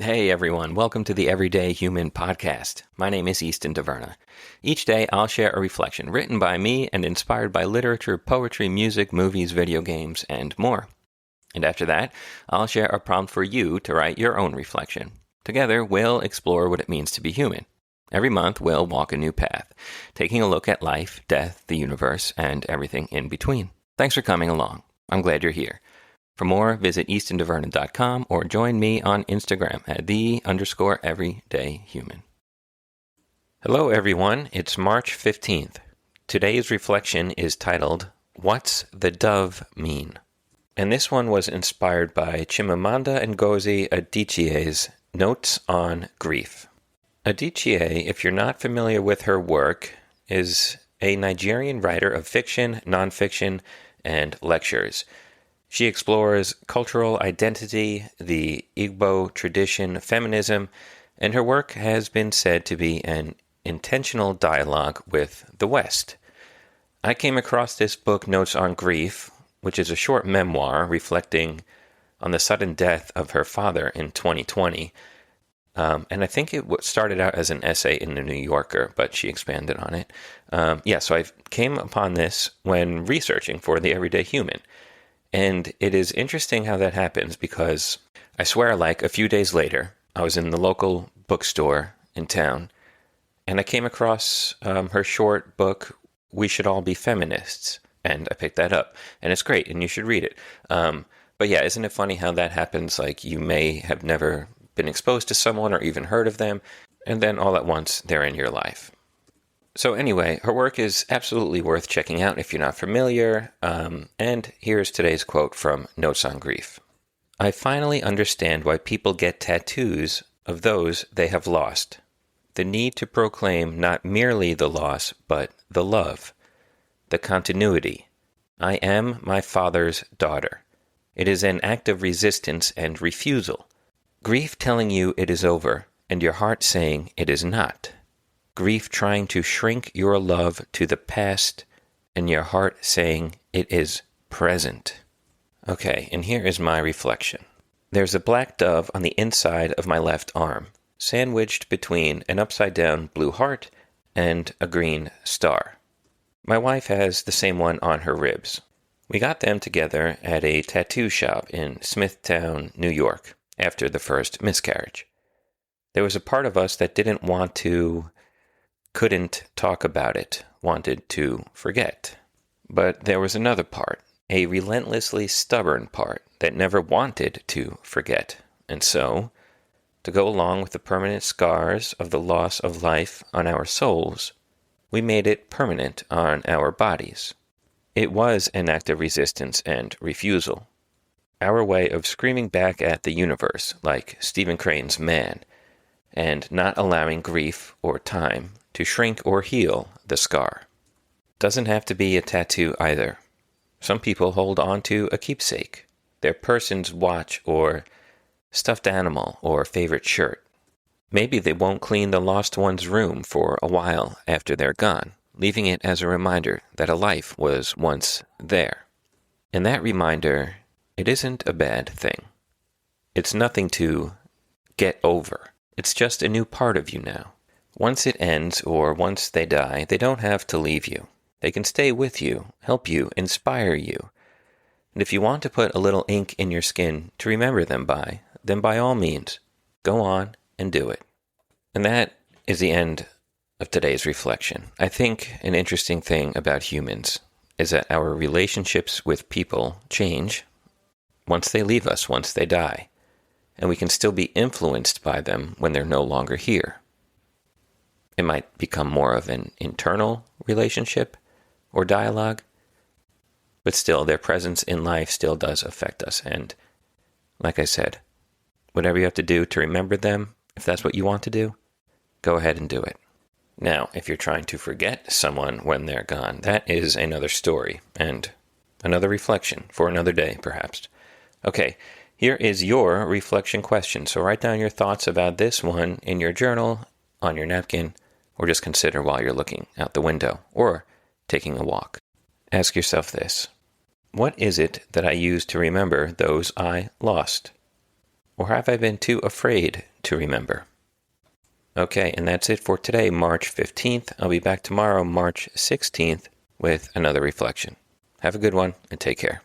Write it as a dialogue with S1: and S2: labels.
S1: Hey everyone, welcome to the Everyday Human podcast. My name is Easton Taverna. Each day I'll share a reflection written by me and inspired by literature, poetry, music, movies, video games, and more. And after that, I'll share a prompt for you to write your own reflection. Together, we'll explore what it means to be human. Every month, we'll walk a new path, taking a look at life, death, the universe, and everything in between. Thanks for coming along. I'm glad you're here. For more, visit eastontaverna.com or join me on Instagram at _everydayhuman. Hello everyone, it's March 15th. Today's reflection is titled, What's the Dove Mean? And this one was inspired by Chimamanda Ngozi Adichie's Notes on Grief. Adichie, if you're not familiar with her work, is a Nigerian writer of fiction, nonfiction, and lectures. She explores cultural identity, the Igbo tradition, feminism, and her work has been said to be an intentional dialogue with the West. I came across this book, Notes on Grief, which is a short memoir reflecting on the sudden death of her father in 2020. And I think it started out as an essay in the New Yorker, but she expanded on it. So I came upon this when researching for the Everyday Human. And it is interesting how that happens because I swear like a few days later, I was in the local bookstore in town and I came across her short book, We Should All Be Feminists. And I picked that up and it's great and you should read it. But yeah, isn't it funny how that happens? Like you may have never been exposed to someone or even heard of them. And then all at once they're in your life. So anyway, her work is absolutely worth checking out if you're not familiar, and here's today's quote from Notes on Grief. I finally understand why people get tattoos of those they have lost. The need to proclaim not merely the loss, but the love, the continuity. I am my father's daughter. It is an act of resistance and refusal. Grief telling you it is over, and your heart saying it is not. Grief trying to shrink your love to the past, and your heart saying it is present. Okay, and here is my reflection. There's a black dove on the inside of my left arm, sandwiched between an upside-down blue heart and a green star. My wife has the same one on her ribs. We got them together at a tattoo shop in Smithtown, New York, after the first miscarriage. There was a part of us that couldn't talk about it, wanted to forget. But there was another part, a relentlessly stubborn part that never wanted to forget. And so, to go along with the permanent scars of the loss of life on our souls, we made it permanent on our bodies. It was an act of resistance and refusal. Our way of screaming back at the universe, like Stephen Crane's Man, and not allowing grief or time to shrink or heal the scar. Doesn't have to be a tattoo either. Some people hold on to a keepsake, their person's watch or stuffed animal or favorite shirt. Maybe they won't clean the lost one's room for a while after they're gone, leaving it as a reminder that a life was once there. And that reminder, it isn't a bad thing. It's nothing to get over. It's just a new part of you now. Once it ends, or once they die, they don't have to leave you. They can stay with you, help you, inspire you. And if you want to put a little ink in your skin to remember them by, then by all means, go on and do it. And that is the end of today's reflection. I think an interesting thing about humans is that our relationships with people change once they leave us, once they die. And we can still be influenced by them when they're no longer here. It might become more of an internal relationship or dialogue, but still, their presence in life still does affect us. And like I said, whatever you have to do to remember them, if that's what you want to do, go ahead and do it. Now, if you're trying to forget someone when they're gone, that is another story and another reflection for another day, perhaps. Okay, here is your reflection question. So write down your thoughts about this one in your journal, on your napkin, or just consider while you're looking out the window or taking a walk. Ask yourself this: what is it that I use to remember those I lost? Or have I been too afraid to remember? Okay, and that's it for today, March 15th. I'll be back tomorrow, March 16th, with another reflection. Have a good one, and take care.